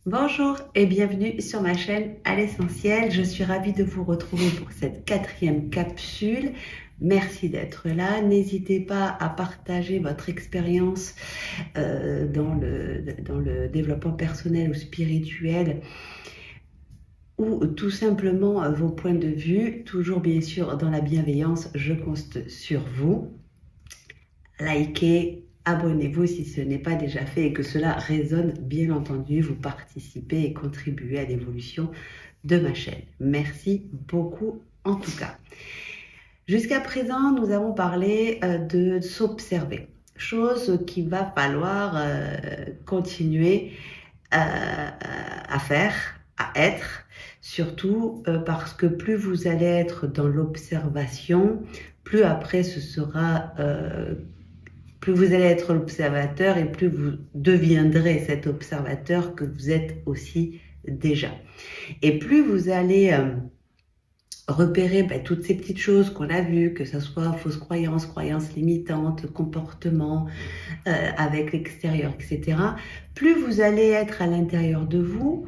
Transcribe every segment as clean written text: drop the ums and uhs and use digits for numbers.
Bonjour et bienvenue sur ma chaîne à l'essentiel. Je suis ravie de vous retrouver pour cette quatrième capsule. Merci d'être là. N'hésitez pas à partager votre expérience dans le développement personnel ou spirituel ou tout simplement vos points de vue. Toujours bien sûr dans la bienveillance, je compte sur vous. Likez, abonnez-vous si ce n'est pas déjà fait et que cela résonne, bien entendu, vous participez et contribuez à l'évolution de ma chaîne. Merci beaucoup en tout cas. Jusqu'à présent, nous avons parlé de s'observer, chose qu'il va falloir continuer à faire, à être, surtout parce que plus vous allez être dans l'observation, plus après ce sera plus vous allez être l'observateur et plus vous deviendrez cet observateur que vous êtes aussi déjà. Et plus vous allez repérer toutes ces petites choses qu'on a vues, que ce soit fausses croyances, croyances limitantes, comportements avec l'extérieur, etc., plus vous allez être à l'intérieur de vous,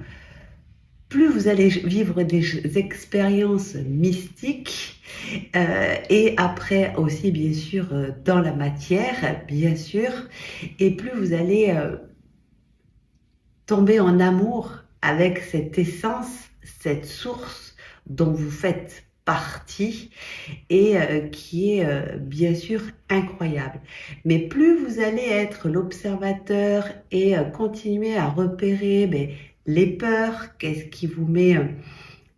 plus vous allez vivre des expériences mystiques et après aussi bien sûr dans la matière, bien sûr, et plus vous allez tomber en amour avec cette essence, cette source dont vous faites partie et qui est bien sûr incroyable. Mais plus vous allez être l'observateur et continuer à repérer les peurs, qu'est-ce qui vous met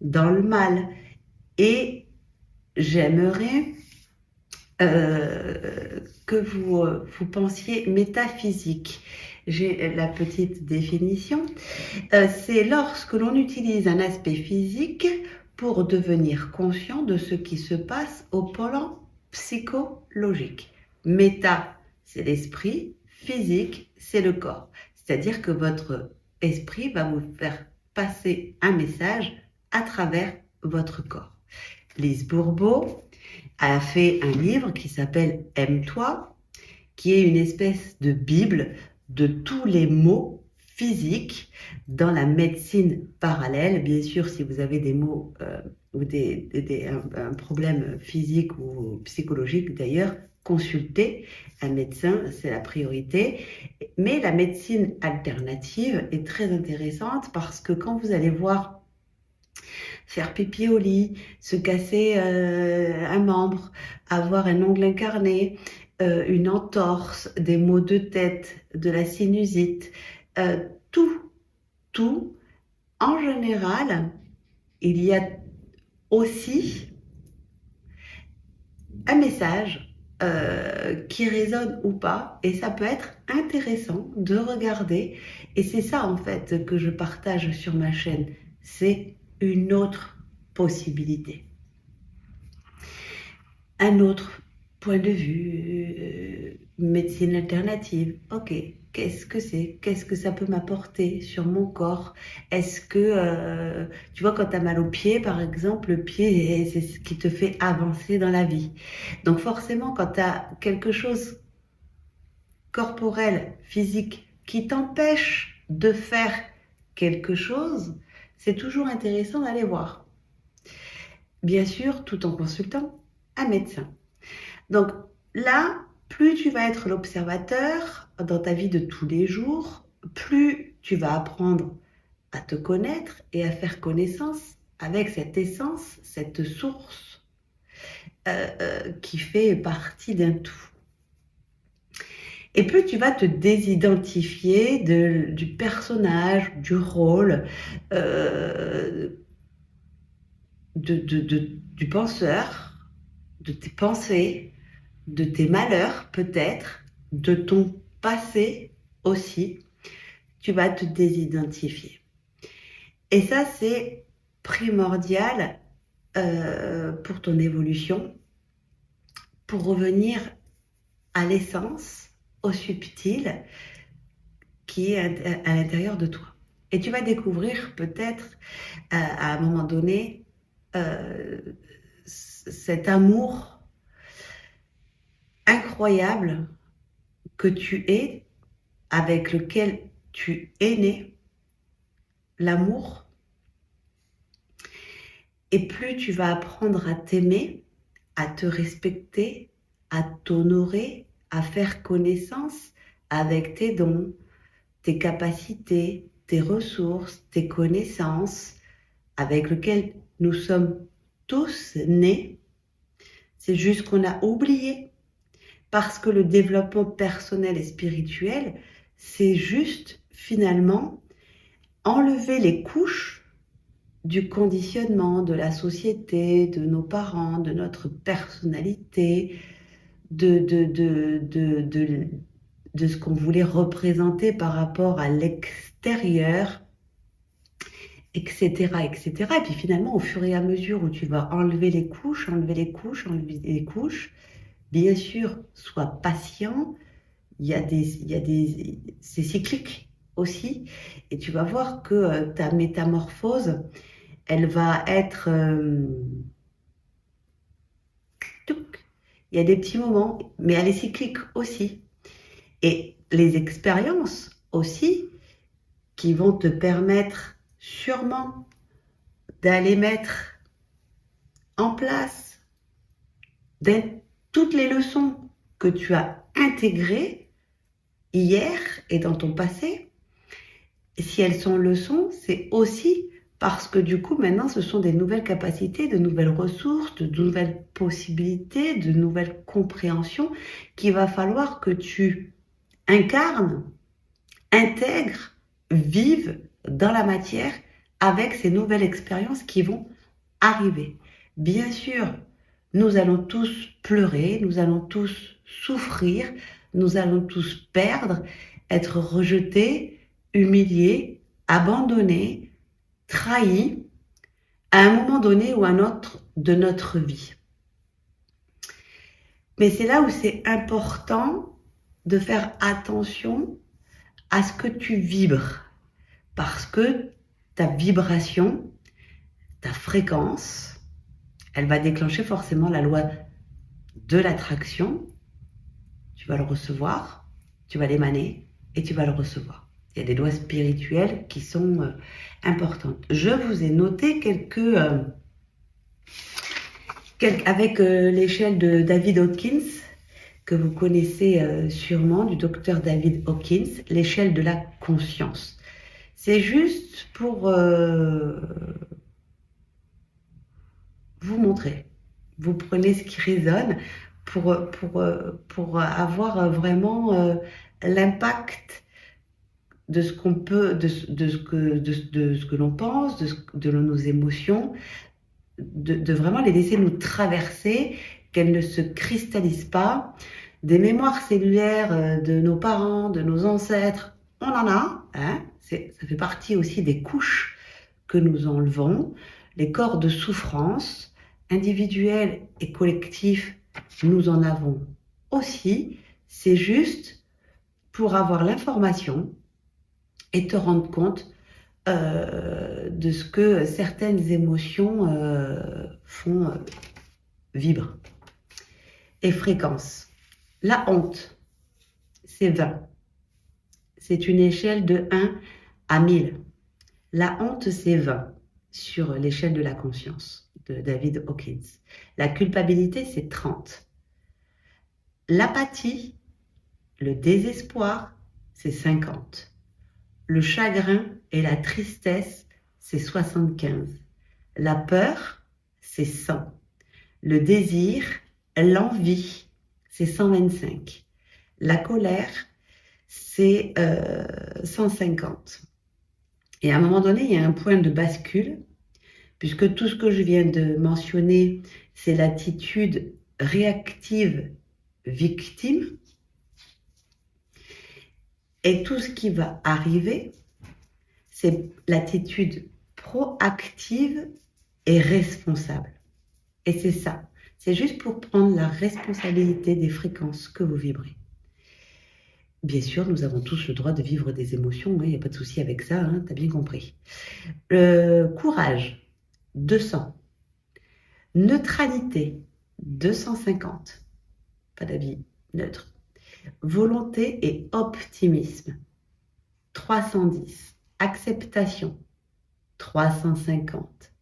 dans le mal. Et j'aimerais que vous pensiez métaphysique. J'ai la petite définition. C'est lorsque l'on utilise un aspect physique pour devenir conscient de ce qui se passe au plan psychologique. Méta, c'est l'esprit, physique, c'est le corps. C'est-à-dire que votre esprit va vous faire passer un message à travers votre corps. Lise Bourbeau a fait un livre qui s'appelle Aime-toi, qui est une espèce de bible de tous les mots physiques dans la médecine parallèle. Bien sûr, si vous avez des mots ou un problème physique ou psychologique d'ailleurs, consultez un médecin, c'est la priorité. Mais la médecine alternative est très intéressante parce que quand vous allez voir faire pipi au lit, se casser un membre, avoir un ongle incarné, une entorse, des maux de tête, de la sinusite, tout, tout, en général, il y a aussi un message qui résonne ou pas, et ça peut être intéressant de regarder, et c'est ça en fait que je partage sur ma chaîne, c'est une autre possibilité. Un autre point de vue, médecine alternative, ok, qu'est-ce que c'est? Qu'est-ce que ça peut m'apporter sur mon corps? Est-ce que, tu vois, quand tu as mal au pied, par exemple, le pied, c'est ce qui te fait avancer dans la vie. Donc forcément, quand tu as quelque chose corporel, physique, qui t'empêche de faire quelque chose, c'est toujours intéressant d'aller voir. Bien sûr, tout en consultant un médecin. Donc là, plus tu vas être l'observateur dans ta vie de tous les jours, plus tu vas apprendre à te connaître et à faire connaissance avec cette essence, cette source qui fait partie d'un tout. Et plus tu vas te désidentifier du personnage, du rôle, euh, du penseur, de tes pensées, de tes malheurs peut-être, de ton passé aussi, tu vas te désidentifier. Et ça, c'est primordial pour ton évolution, pour revenir à l'essence, au subtil qui est à l'intérieur de toi. Et tu vas découvrir peut-être à un moment donné cet amour incroyable que tu es, avec lequel tu es né, l'amour, et plus tu vas apprendre à t'aimer, à te respecter, à t'honorer, à faire connaissance avec tes dons, tes capacités, tes ressources, tes connaissances, avec lesquelles nous sommes tous nés. C'est juste qu'on a oublié. Parce que le développement personnel et spirituel, c'est juste finalement enlever les couches du conditionnement de la société, de nos parents, de notre personnalité, de ce qu'on voulait représenter par rapport à l'extérieur, etc., etc. Et puis finalement, au fur et à mesure où tu vas enlever les couches, enlever les couches, enlever les couches, bien sûr, sois patient. C'est cyclique aussi. Et tu vas voir que ta métamorphose, elle va être... il y a des petits moments, mais elle est cyclique aussi. Et les expériences aussi, qui vont te permettre sûrement d'aller mettre en place toutes les leçons que tu as intégrées hier et dans ton passé. Si elles sont leçons, c'est aussi parce que du coup, maintenant, ce sont des nouvelles capacités, de nouvelles ressources, de nouvelles possibilités, de nouvelles compréhensions qu'il va falloir que tu incarnes, intègres, vives dans la matière avec ces nouvelles expériences qui vont arriver. Bien sûr, nous allons tous pleurer, nous allons tous souffrir, nous allons tous perdre, être rejetés, humiliés, abandonnés, trahis à un moment donné ou à un autre de notre vie. Mais c'est là où c'est important de faire attention à ce que tu vibres, parce que ta vibration, ta fréquence, elle va déclencher forcément la loi de l'attraction. Tu vas le recevoir, tu vas l'émaner et tu vas le recevoir. Il y a des lois spirituelles qui sont importantes. Je vous ai noté avec l'échelle de David Hawkins, que vous connaissez sûrement, du docteur David Hawkins, l'échelle de la conscience. C'est juste pour vous montrer. Vous prenez ce qui résonne pour avoir vraiment l'impact de ce qu'on peut, de ce que l'on pense, de nos émotions, de vraiment les laisser nous traverser, qu'elles ne se cristallisent pas. Des mémoires cellulaires de nos parents, de nos ancêtres, on en a, hein, ça fait partie aussi des couches que nous enlevons, les corps de souffrance, individuels et collectifs, nous en avons aussi. C'est juste pour avoir l'information et te rendre compte de ce que certaines émotions font vibrer. Et fréquence. La honte, c'est 20. C'est une échelle de 1 à 1000. La honte, c'est 20 sur l'échelle de la conscience de David Hawkins. La culpabilité, c'est 30. L'apathie, le désespoir, c'est 50. Le chagrin et la tristesse, c'est 75. La peur, c'est 100. Le désir, l'envie, c'est 125. La colère, c'est 150. Et à un moment donné, il y a un point de bascule, puisque tout ce que je viens de mentionner, c'est l'attitude réactive victime. Et tout ce qui va arriver, c'est l'attitude proactive et responsable. Et c'est ça. C'est juste pour prendre la responsabilité des fréquences que vous vibrez. Bien sûr, nous avons tous le droit de vivre des émotions, il n'y a pas de souci avec ça, tu as bien compris. Courage, 200. Neutralité, 250. Pas d'avis neutre. Volonté et optimisme, 310. Acceptation, 350.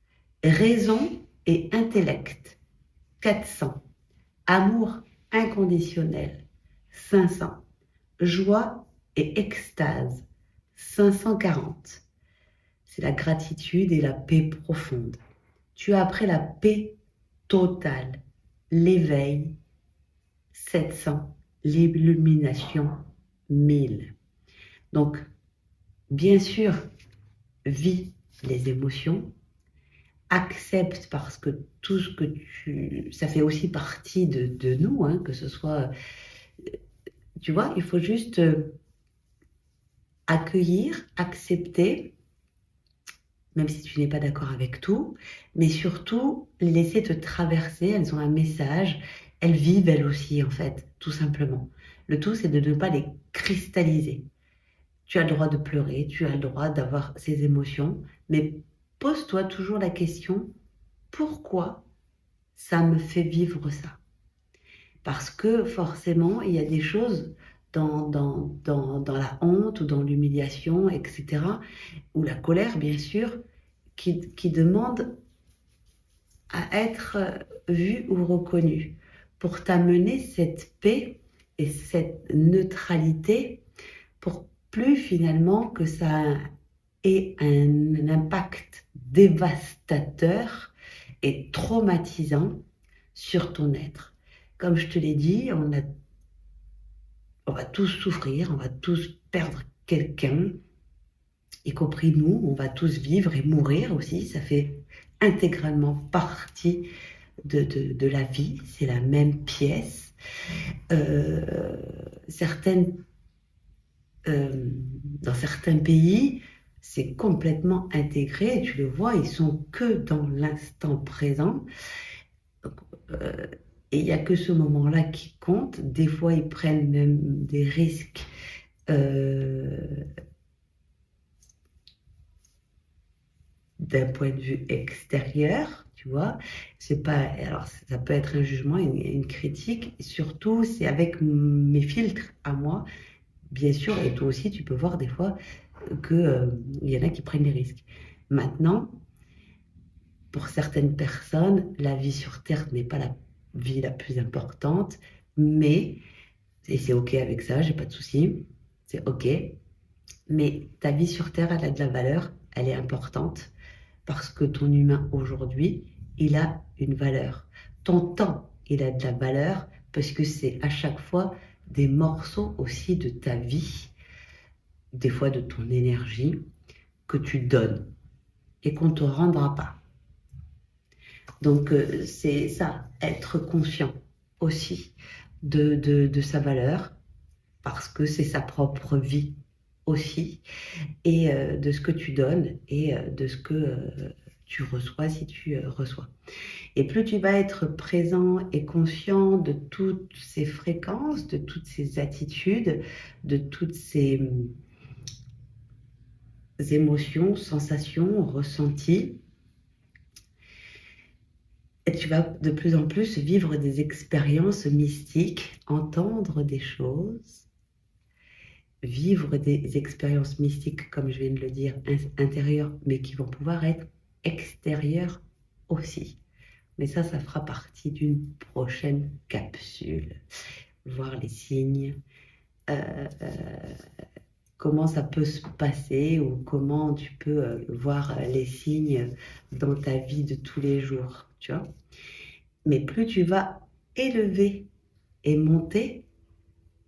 Raison et intellect, 400. Amour inconditionnel, 500. Joie et extase, 540. C'est la gratitude et la paix profonde. Tu as après la paix totale, l'éveil, 700. L'illumination, 1000. Donc, bien sûr, vis les émotions, accepte parce que tout ce que ça fait aussi partie de nous, hein, que ce soit, tu vois, il faut juste accueillir, accepter, même si tu n'es pas d'accord avec tout, mais surtout laisser te traverser. Elles ont un message, elles vivent elles aussi, en fait, tout simplement. Le tout, c'est de ne pas les cristalliser. Tu as le droit de pleurer, tu as le droit d'avoir ces émotions, mais pose-toi toujours la question, pourquoi ça me fait vivre ça? Parce que forcément, il y a des choses dans la honte ou dans l'humiliation, etc., ou la colère, bien sûr, qui demandent à être vues ou reconnues pour t'amener cette paix et cette neutralité pour plus finalement que ça ait un impact dévastateur et traumatisant sur ton être. Comme je te l'ai dit, on va tous souffrir, on va tous perdre quelqu'un, y compris nous, on va tous vivre et mourir aussi, ça fait intégralement partie de la vie, c'est la même pièce. Dans certains pays, c'est complètement intégré, et tu le vois, ils sont que dans l'instant présent. Et il n'y a que ce moment-là qui compte. Des fois, ils prennent même des risques d'un point de vue extérieur, tu vois. C'est pas, alors, ça peut être un jugement, une critique. Surtout, c'est avec mes filtres à moi, bien sûr. Et toi aussi, tu peux voir des fois qu'il y en a qui prennent des risques. Maintenant, pour certaines personnes, la vie sur Terre n'est pas la vie la plus importante, mais, et c'est OK avec ça, j'ai pas de souci, c'est OK, mais ta vie sur Terre, elle a de la valeur, elle est importante, parce que ton humain aujourd'hui, il a une valeur. Ton temps, il a de la valeur, parce que c'est à chaque fois des morceaux aussi de ta vie, des fois de ton énergie, que tu donnes et qu'on ne te rendra pas. Donc, c'est ça, être conscient aussi de sa valeur, parce que c'est sa propre vie aussi, et de ce que tu donnes et de ce que tu reçois si tu reçois. Et plus tu vas être présent et conscient de toutes ces fréquences, de toutes ces attitudes, de toutes ces émotions, sensations, ressentis, et tu vas de plus en plus vivre des expériences mystiques, entendre des choses, vivre des expériences mystiques, comme je viens de le dire, intérieures, mais qui vont pouvoir être extérieures aussi. Mais ça fera partie d'une prochaine capsule. Voir les signes, comment ça peut se passer ou comment tu peux voir les signes dans ta vie de tous les jours, tu vois. Mais plus tu vas élever et monter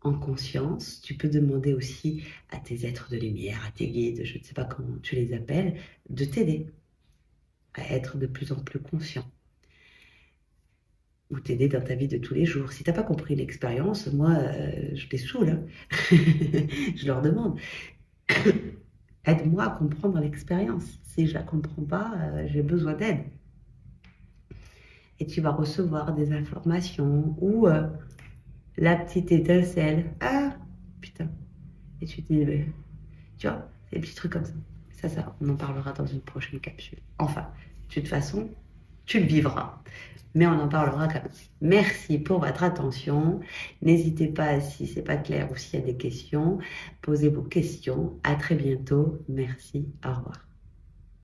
en conscience, tu peux demander aussi à tes êtres de lumière, à tes guides, je ne sais pas comment tu les appelles, de t'aider à être de plus en plus conscient. Ou t'aider dans ta vie de tous les jours. Si tu n'as pas compris l'expérience, moi, je les saoule. Hein. Je leur demande, aide-moi à comprendre l'expérience. Si je ne la comprends pas, j'ai besoin d'aide. Et tu vas recevoir des informations ou la petite étincelle. Ah, putain. Et tu te dis, tu vois, c'est des petits trucs comme ça. Ça, on en parlera dans une prochaine capsule. Enfin, de toute façon, tu le vivras. Mais on en parlera quand même. Merci pour votre attention. N'hésitez pas, si ce n'est pas clair ou s'il y a des questions, posez vos questions. À très bientôt. Merci. Au revoir.